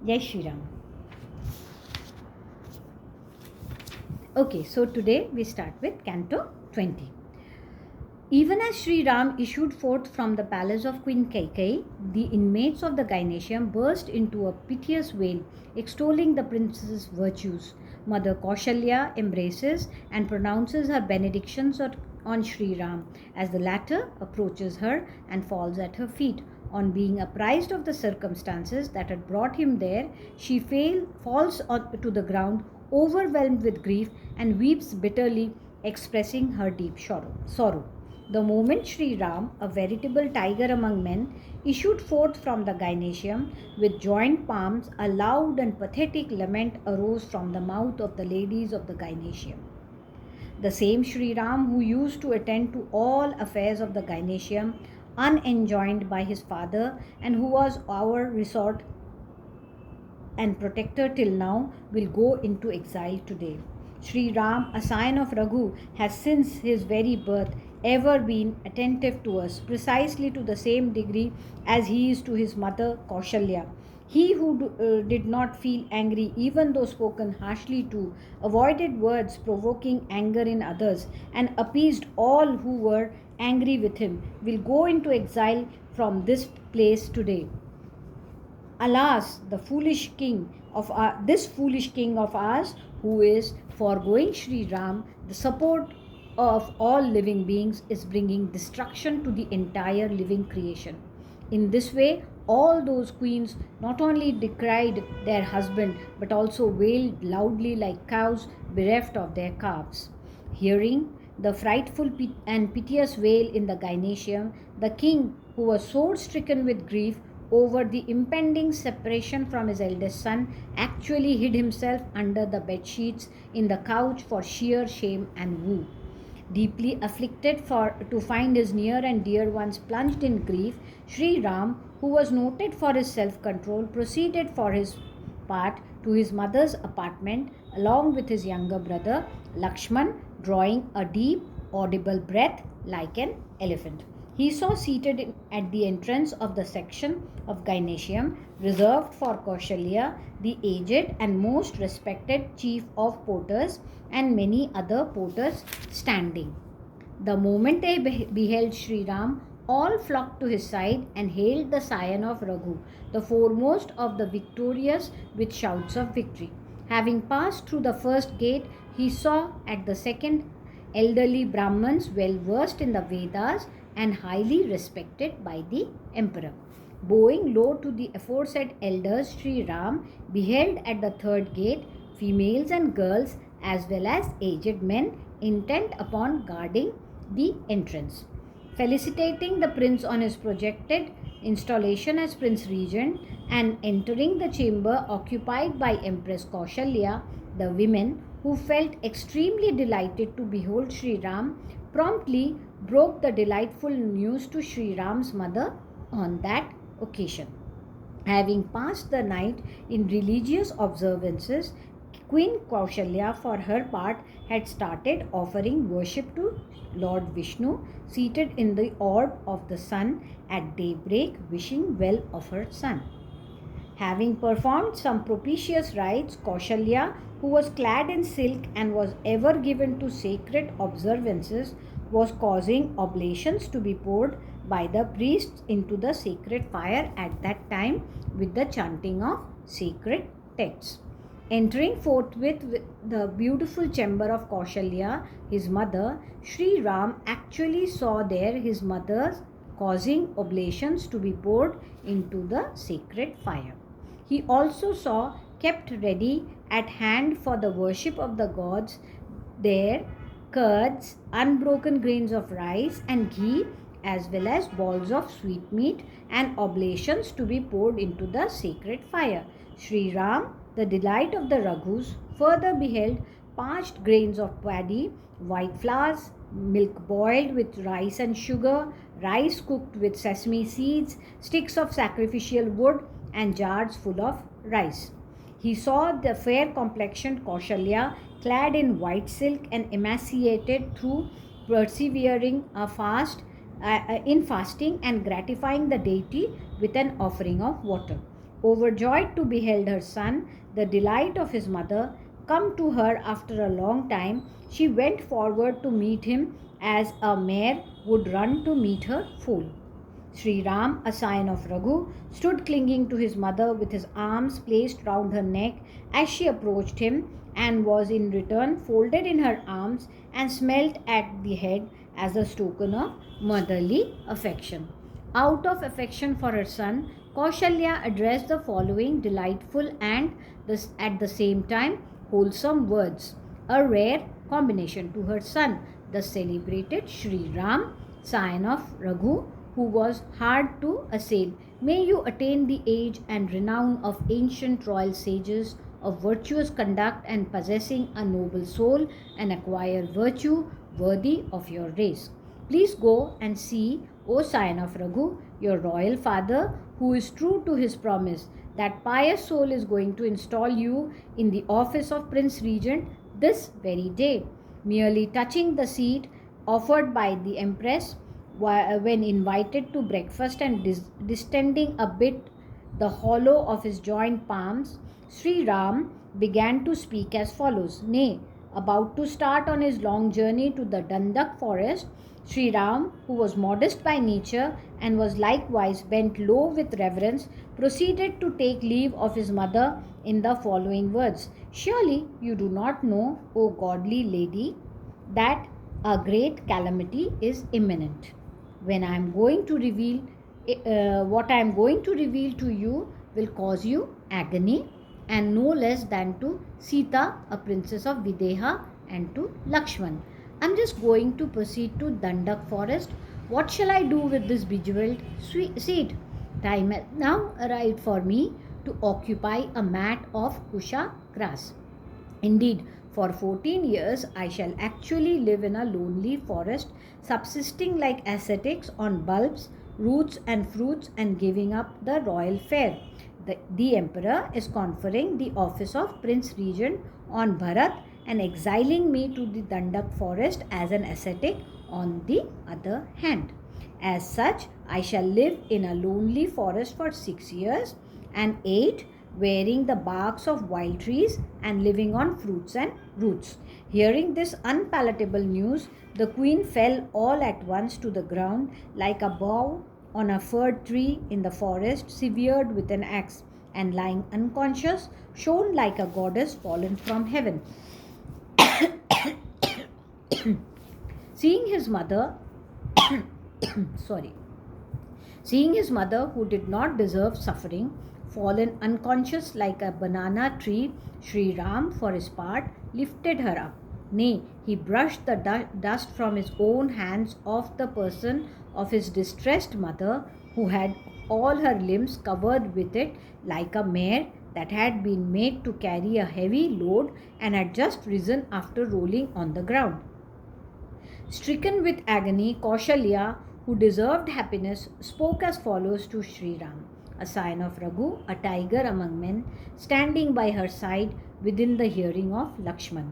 Jai Shri Ram. Okay, so today we start with Canto 20. Even as Sri Ram issued forth from the palace of Queen Kaikeyi, the inmates of the Gynecium burst into a piteous wail, extolling the princess's virtues. Mother Kaushalya embraces and pronounces her benedictions on Sri Ram as the latter approaches her and falls at her feet. On being apprised of the circumstances that had brought him there, she falls to the ground, overwhelmed with grief, and weeps bitterly, expressing her deep sorrow. The moment Sri Ram, a veritable tiger among men, issued forth from the gynecium with joined palms, a loud and pathetic lament arose from the mouth of the ladies of the gynecium. The same Sri Ram who used to attend to all affairs of the gynecium, unenjoined by his father, and who was our resort and protector till now, will go into exile today. Sri Ram, a scion of Raghu, has since his very birth ever been attentive to us, precisely to the same degree as he is to his mother Kaushalya. He who did not feel angry, even though spoken harshly to, avoided words provoking anger in others, and appeased all who were angry with him, will go into exile from this place today. Alas, the foolish king of this foolish king of ours, who is foregoing Sri Ram, the support of all living beings, is bringing destruction to the entire living creation. In this way, all those queens not only decried their husband but also wailed loudly like cows bereft of their calves. Hearing the frightful and piteous wail in the gynecium, the king, who was sore stricken with grief over the impending separation from his eldest son, actually hid himself under the bed sheets in the couch for sheer shame and woe. Deeply afflicted to find his near and dear ones plunged in grief, Sri Ram, who was noted for his self-control, proceeded for his part to his mother's apartment along with his younger brother Lakshman, drawing a deep, audible breath like an elephant. He saw seated at the entrance of the section of gynecium reserved for Kaushalya the aged and most respected chief of porters and many other porters standing. The moment they beheld Sri Ram, all flocked to his side and hailed the scion of Raghu, the foremost of the victorious, with shouts of victory. Having passed through the first gate, he saw at the second elderly Brahmins well versed in the Vedas and highly respected by the emperor. Bowing low to the aforesaid elders, Sri Ram beheld at the third gate females and girls as well as aged men intent upon guarding the entrance. Felicitating the prince on his projected installation as Prince Regent and entering the chamber occupied by Empress Kaushalya, the women, who felt extremely delighted to behold Sri Ram, promptly broke the delightful news to Sri Ram's mother on that occasion. Having passed the night in religious observances, Queen Kaushalya, for her part, had started offering worship to Lord Vishnu, seated in the orb of the sun at daybreak, wishing well of her son. Having performed some propitious rites, Kaushalya, who was clad in silk and was ever given to sacred observances, was causing oblations to be poured by the priests into the sacred fire at that time with the chanting of sacred texts. Entering forthwith with the beautiful chamber of Kaushalya, his mother, Sri Ram actually saw there his mother causing oblations to be poured into the sacred fire. He also saw kept ready at hand for the worship of the gods there curds, unbroken grains of rice and ghee, as well as balls of sweetmeat and oblations to be poured into the sacred fire. Sri Ram, the delight of the Raghus, further beheld parched grains of paddy, white flours, milk boiled with rice and sugar, rice cooked with sesame seeds, sticks of sacrificial wood, and jars full of rice. He saw the fair complexioned Kaushalya clad in white silk and emaciated through persevering in fasting and gratifying the deity with an offering of water. Overjoyed to behold her son, the delight of his mother, come to her after a long time, she went forward to meet him as a mare would run to meet her foal. Sri Ram, a scion of Raghu, stood clinging to his mother with his arms placed round her neck as she approached him, and was in return folded in her arms and smelt at the head as a token of motherly affection. Out of affection for her son, Kaushalya addressed the following delightful and at the same time wholesome words, a rare combination to her son, the celebrated Sri Ram, scion of Raghu, who was hard to assail. May you attain the age and renown of ancient royal sages, of virtuous conduct and possessing a noble soul, and acquire virtue worthy of your race. Please go and see, O scion of Raghu, your royal father, who is true to his promise. That pious soul is going to install you in the office of Prince Regent this very day. Merely touching the seat offered by the Empress when invited to breakfast and distending a bit the hollow of his joined palms, Sri Ram began to speak as follows. Nay, about to start on his long journey to the Dandak forest, Sri Ram, who was modest by nature and was likewise bent low with reverence, proceeded to take leave of his mother in the following words. Surely you do not know, O godly lady, that a great calamity is imminent. When I am going to reveal what I am going to reveal to you will cause you agony, and no less than to Sita, a princess of Videha, and to Lakshman. I am just going to proceed to Dandak forest. What shall I do with this bejeweled seat? Time has now arrived for me to occupy a mat of kusha grass. Indeed, for 14 years I shall actually live in a lonely forest, subsisting like ascetics on bulbs, roots, and fruits, and giving up the royal fare. The emperor is conferring the office of Prince Regent on Bharat and exiling me to the Dandak forest as an ascetic on the other hand. As such, I shall live in a lonely forest for 6 years, and 8 wearing the barks of wild trees and living on fruits and roots. Hearing this unpalatable news, the queen fell all at once to the ground like a bough on a fir tree in the forest, severed with an axe, and lying unconscious, shone like a goddess fallen from heaven. Seeing his mother, seeing his mother, who did not deserve suffering, fallen unconscious like a banana tree, Sri Ram, for his part, lifted her up. Nay, he brushed the dust from his own hands off the person of his distressed mother, who had all her limbs covered with it like a mare that had been made to carry a heavy load and had just risen after rolling on the ground. Stricken with agony, Kaushalya, who deserved happiness, spoke as follows to Sri Ram, a scion of Raghu, a tiger among men, standing by her side within the hearing of Lakshman.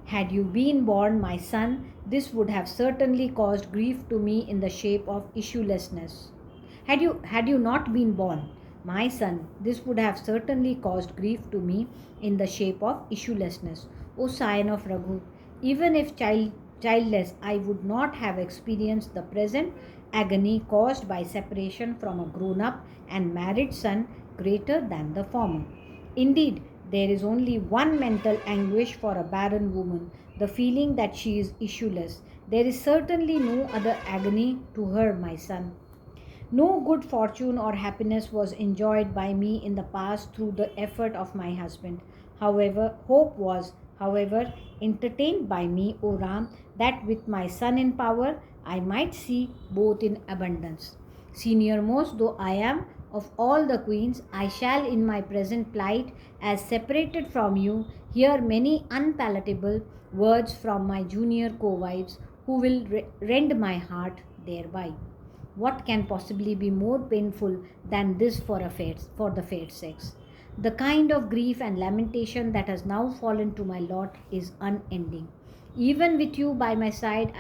Had you been born, my son, this would have certainly caused grief to me in the shape of issuelessness. Had you not been born, my son, this would have certainly caused grief to me in the shape of issuelessness. O scion of Raghu, even if childless, I would not have experienced the present agony caused by separation from a grown up and married son greater than the former. Indeed, there is only one mental anguish for a barren woman, the feeling that she is issueless. There is certainly no other agony to her, my son. No good fortune or happiness was enjoyed by me in the past through the effort of my husband. However, hope was, however, entertained by me, O Ram, that with my son in power, I might see both in abundance. Seniormost though I am of all the queens, I shall in my present plight, as separated from you, hear many unpalatable words from my junior co-wives, who will rend my heart thereby. What can possibly be more painful than this for the fair sex? The kind of grief and lamentation that has now fallen to my lot is unending. Even with you by my side,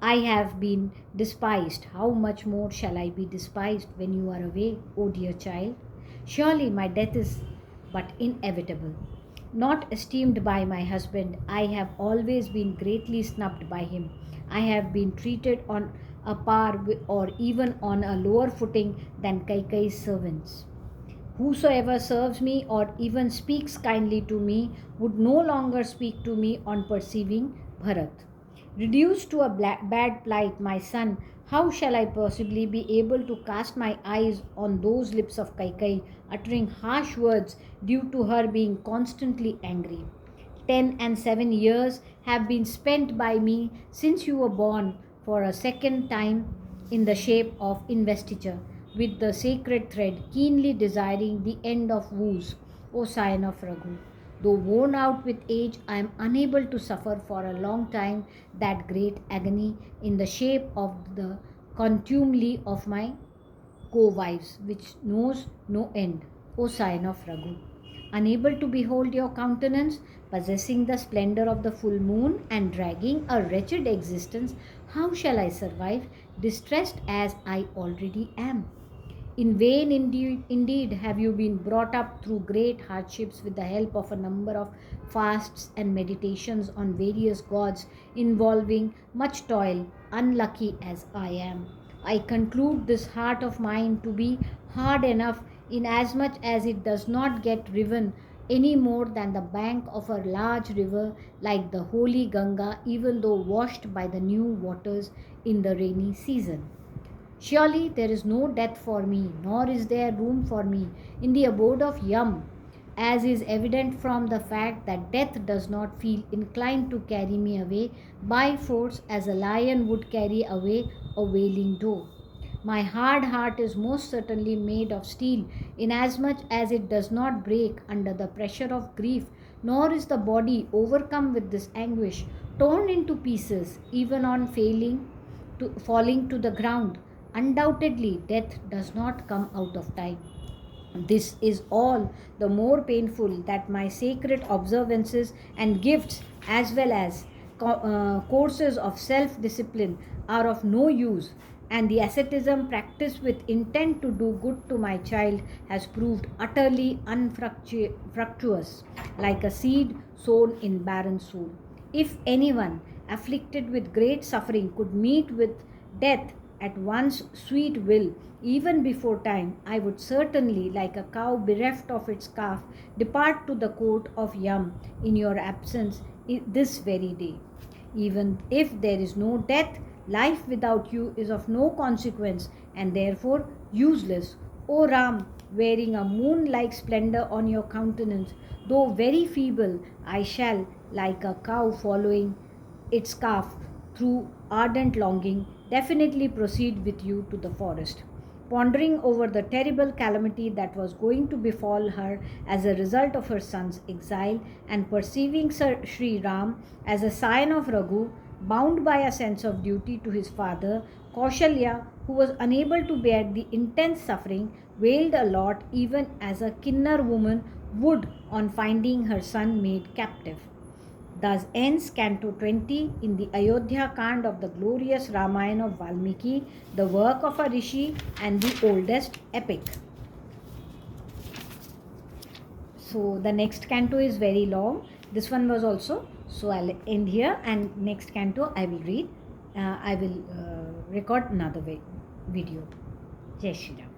I have been despised. How much more shall I be despised when you are away, O dear child? Surely my death is but inevitable. Not esteemed by my husband, I have always been greatly snubbed by him. I have been treated on a par or even on a lower footing than Kaikai's servants. Whosoever serves me or even speaks kindly to me would no longer speak to me on perceiving Bharat. Reduced to a bad plight, my son, how shall I possibly be able to cast my eyes on those lips of Kaikai, uttering harsh words due to her being constantly angry? 10 and 7 years have been spent by me since you were born for a second time in the shape of investiture, with the sacred thread keenly desiring the end of woes, O scion of Raghu. Though worn out with age, I am unable to suffer for a long time that great agony in the shape of the contumely of my co-wives, which knows no end, O scion of Raghu. Unable to behold your countenance, possessing the splendor of the full moon and dragging a wretched existence, how shall I survive, distressed as I already am? In vain, indeed, have you been brought up through great hardships with the help of a number of fasts and meditations on various gods, involving much toil, unlucky as I am. I conclude this heart of mine to be hard enough inasmuch as it does not get riven any more than the bank of a large river like the holy Ganga, even though washed by the new waters in the rainy season. Surely there is no death for me, nor is there room for me in the abode of Yam, as is evident from the fact that death does not feel inclined to carry me away by force as a lion would carry away a wailing doe. My hard heart is most certainly made of steel, inasmuch as it does not break under the pressure of grief, nor is the body overcome with this anguish, torn into pieces, even on falling to the ground. Undoubtedly, death does not come out of time. This is all the more painful that my sacred observances and gifts, as well as courses of self discipline, are of no use, and the asceticism practiced with intent to do good to my child has proved utterly unfructuous, like a seed sown in barren soil. If anyone afflicted with great suffering could meet with death at one's sweet will, even before time, I would certainly, like a cow bereft of its calf, depart to the court of Yam in your absence this very day. Even if there is no death, life without you is of no consequence and therefore useless. O Ram, wearing a moon like splendor on your countenance, though very feeble, I shall, like a cow following its calf through ardent longing, definitely proceed with you to the forest. Pondering over the terrible calamity that was going to befall her as a result of her son's exile, and perceiving Sir Sri Ram as a scion of Raghu, bound by a sense of duty to his father, Kaushalya, who was unable to bear the intense suffering, wailed a lot, even as a Kinnar woman would on finding her son made captive. Thus ends Canto 20 in the Ayodhya Kand of the glorious Ramayana of Valmiki, the work of a rishi and the oldest epic. So the next canto is very long. This one was also. So I'll end here, and next canto I will read. I will record another video. Jai Shri Ram.